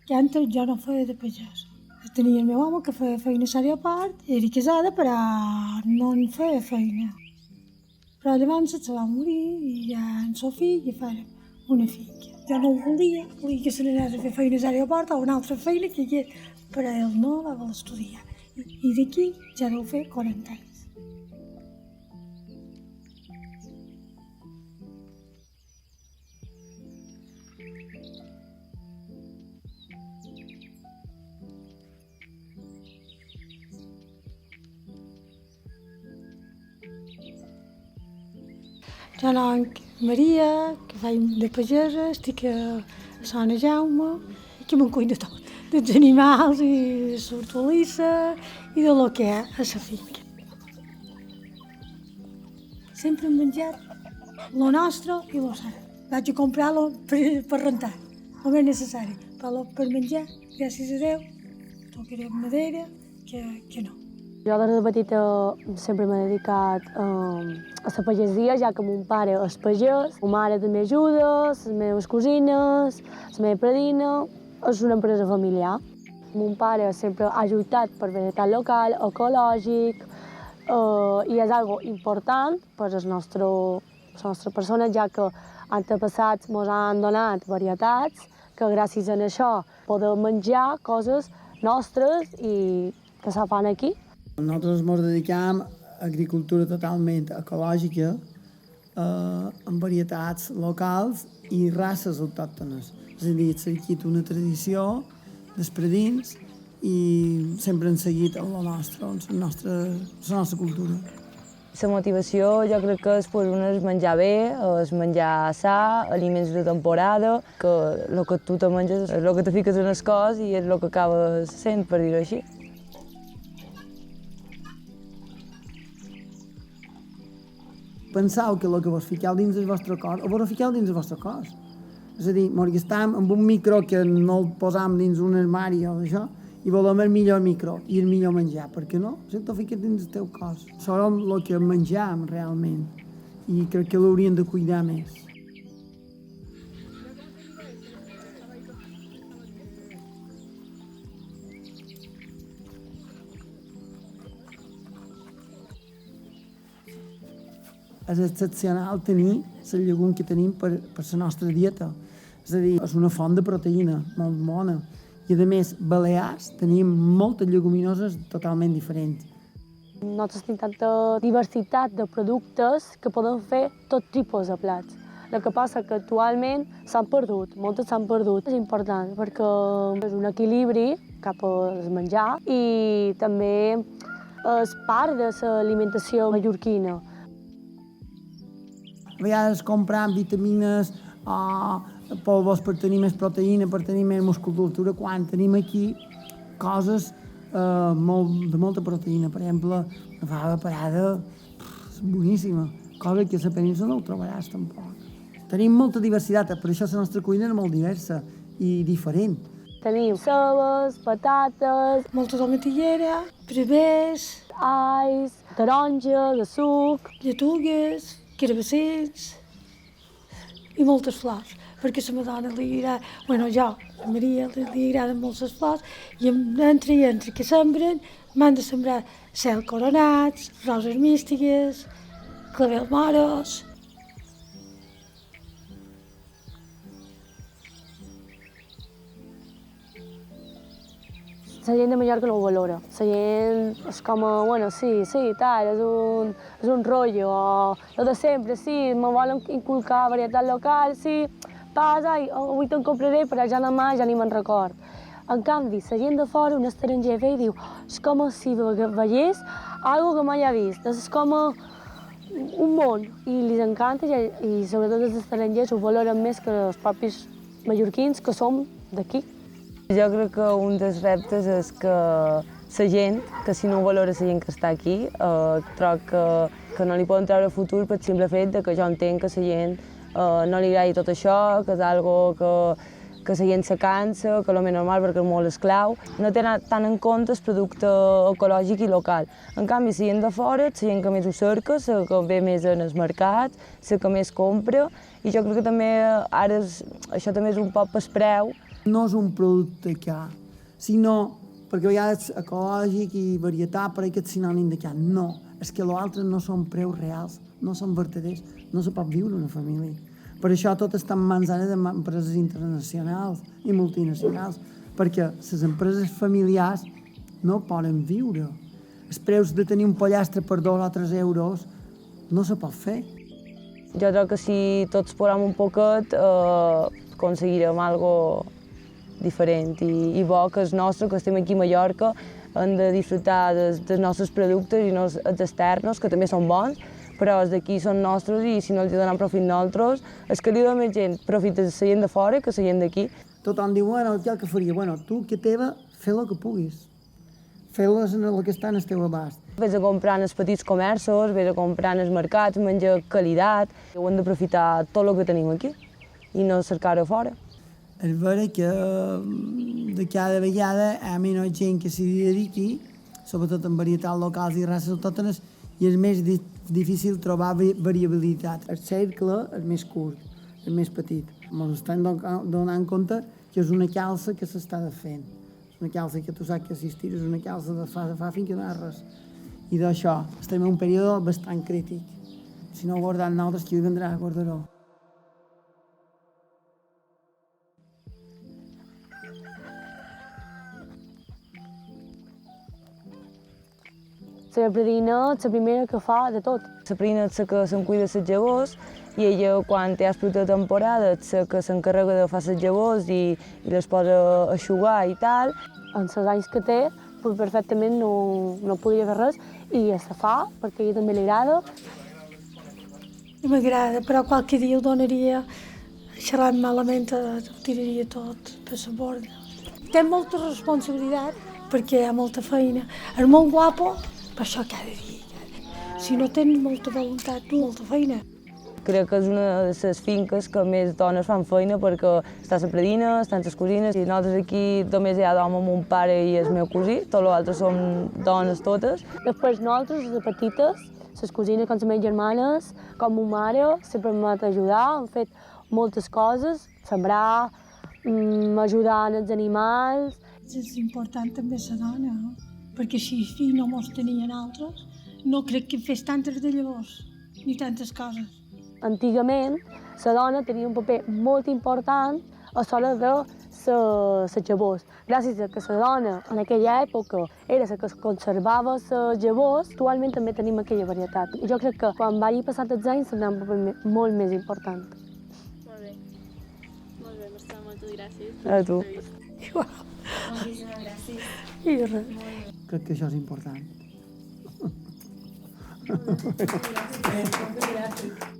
que antes jo no feia de pagès. Tenia el meu home que feia feina a l'aeroport, era casada però no en feia feina. Però llavors se va morir i ja en el fill i farem una filla. Jo no ho volia que se n'anés a fer feina a l'aeroport o una altra feina que hi hagués, però ell no va voler estudiar. I d'aquí ja deu fer 40 anys. Jo soc Maria, que faig de pagesa, estic a Sant Jaume, i que me'n cuido de tot, dels animals i de l'hortalissa i de lo que hi ha a la finca. Sempre hem menjat lo nostre i lo sa. Vaig a comprar-lo per rentar, el més necessari, però per menjar, gràcies a Déu, tocaré madera, que no. Jo des de petita sempre m'he dedicat a la pagesia, ja que mon pare és pagès. Ma mare també ajuda, les meves cosines, la meva predina. És una empresa familiar. Mon pare sempre ha lluitat per vegetal local, ecològic, i és algo important per les nostres persones, ja que antepassats ens han donat varietats que gràcies a això podem menjar coses nostres i que se fan aquí. Nosaltres ens dediquem a agricultura totalment ecològica, amb varietats locals i races autòctones. És a dir, s'ha adquirit una tradició dels predins i sempre han seguit la nostra cultura. La motivació jo crec que és menjar bé, és menjar sa, aliments de temporada, que el que tu te menges és el que te fiques en el cos i és el que acabes sent, per dir-ho així. Penseu que el que vos fiqueu dins del vostre cos, ho vos fiqueu dins del vostre cos. És a dir, estem amb un micro que no el posam dins un armari o d'això, i volem el millor micro i el millor menjar, per què no? Si t'ho fiques dins del teu cos. Som el que menjam realment, i crec que l'hauríem de cuidar més. És excepcional tenir la llegum que tenim per la nostra dieta. És a dir, és una font de proteïna molt bona. I a més, Balears tenim moltes lleguminoses totalment diferents. Nosaltres tenim tanta diversitat de productes que podem fer tot tipus de plats. El que passa que actualment s'han perdut, moltes s'han perdut. És important perquè és un equilibri cap al menjar i també és part de l'alimentació mallorquina. A vegades compram vitamines o polvos per tenir més proteïna, per tenir més musculatura, quan tenim aquí coses de molta proteïna. Per exemple, una fava parada és boníssima, cosa que a la península no ho trobaràs tampoc. Tenim molta diversitat, per això la nostra cuina és molt diversa i diferent. Tenim cebes, patates, Molta tomatillera, prevers, alls, taronja, de suc, lletugues, carabassets i moltes flors, perquè a ma dona li agrada, a Maria li agraden molt les flors, i entre que sembren m'han de sembrar cel coronats, roses místiques, clavel moros. La gent de Mallorca no ho valora. La gent és com, tal, és un rotllo, o el de sempre, sí, me volen inculcar varietat local, sí, passa, avui te'n compraré, però ja demà ja ni me'n record. En canvi, la gent de fora, un estranger ve i diu, és com si veiés algo que mai ha vist, és com un món, i li encanta, i sobretot els estrangers ho valoren més que els propis mallorquins que som d'aquí. Jo crec que un dels reptes és que la gent, que si no valora la gent que està aquí, trob que no li poden treure futur pel simple fet que jo entenc que la gent no li agradi tot això, que és algo que la gent se cansa, que és el més normal perquè és molt esclau. No té tant en compte el producte ecològic i local. En canvi, la gent de fora, la gent que més ho cerca, la que ve més en els mercats, la que més compra, i jo crec que també ara això també és un poc pel preu, No és un producte car, sinó perquè a vegades ecològic i varietat pareix que és sinònim de car. No, és que els altres no són preus reals, no són vertaders, no se pot viure una família. Per això tot està en mans ara d'empreses internacionals i multinacionals, perquè les empreses familiars no poden viure. Els preus de tenir un pollastre per 2 o 3 euros no se pot fer. Jo crec que si tots posem un poquet aconseguirem algo diferent i bo, que és nostre, que estem aquí a Mallorca, hem de disfrutar dels nostres productes i no els externs, que també són bons, però els d'aquí són nostres i si no els donem profit nosaltres, és que li donem més gent profit de la gent de fora que la gent d'aquí. Tothom diu, bueno, què faria? Bueno, tu, que teva, fes el que puguis. Fes el que està en el teu abast. Vés a comprar en els petits comerços, vés a comprar en els mercats, menjar qualitat. Ho hem d'aprofitar tot el que tenim aquí i no cercar-ho fora. És vera que de cada vegada hi ha menys gent que s'hi dediqui, sobretot en varietats locals i races autòctones, i és més difícil trobar variabilitat. El cercle és més curt, és més petit. Ens estem donant compte que és una calça que s'està fent. És una calça que tu saps que assistir, és una calça de fa fins que no hi ha res. I d'això estem en un període bastant crític. Si no ho guardem nosaltres, qui ho vendrà a guardar-ho? La meva predina és la primera que fa de tot. La predina és la que se'n cuida les llavors i ella, quan té fruita de temporada, és la que s'encarrega de fer les llavors i les posa a eixugar i tal. En els anys que té, perfectament no podia fer res i ja se fa, perquè a ella també li agrada. M'agrada, però qualque dia ho donaria xerrant malament, ho tiraria tot per la borda. Té molta responsabilitat perquè hi ha molta feina. És molt guapo, per això cada dia. Si no tens molta voluntat, molta feina. Crec que és una de les finques que més dones fan feina perquè està la predina, estan les cosines i nosaltres aquí només hi ha d'home mon pare i el meu cosí, tots els altres som dones totes. Després nosaltres, les petites, les cosines com les meves germanes, com ma mare, sempre m'ha ajudar, han fet moltes coses, sembrar, ajudar els animals. És important també la dona, perquè si els fills no mos tenien altres, no crec que fes tantes de llavors, ni tantes coses. Antigament, la dona tenia un paper molt important a l'hora de les llavors. Gràcies a que la dona en aquella època era la que conservava les llavors, actualment també tenim aquella varietat. I jo crec que quan vagi passant els anys tindrà un paper molt més important. Molt bé. Molt bé, Marçal, moltes gràcies. A tu. Igual. Moltíssimes gràcies. I res. Crec que això és important. Moltes gràcies.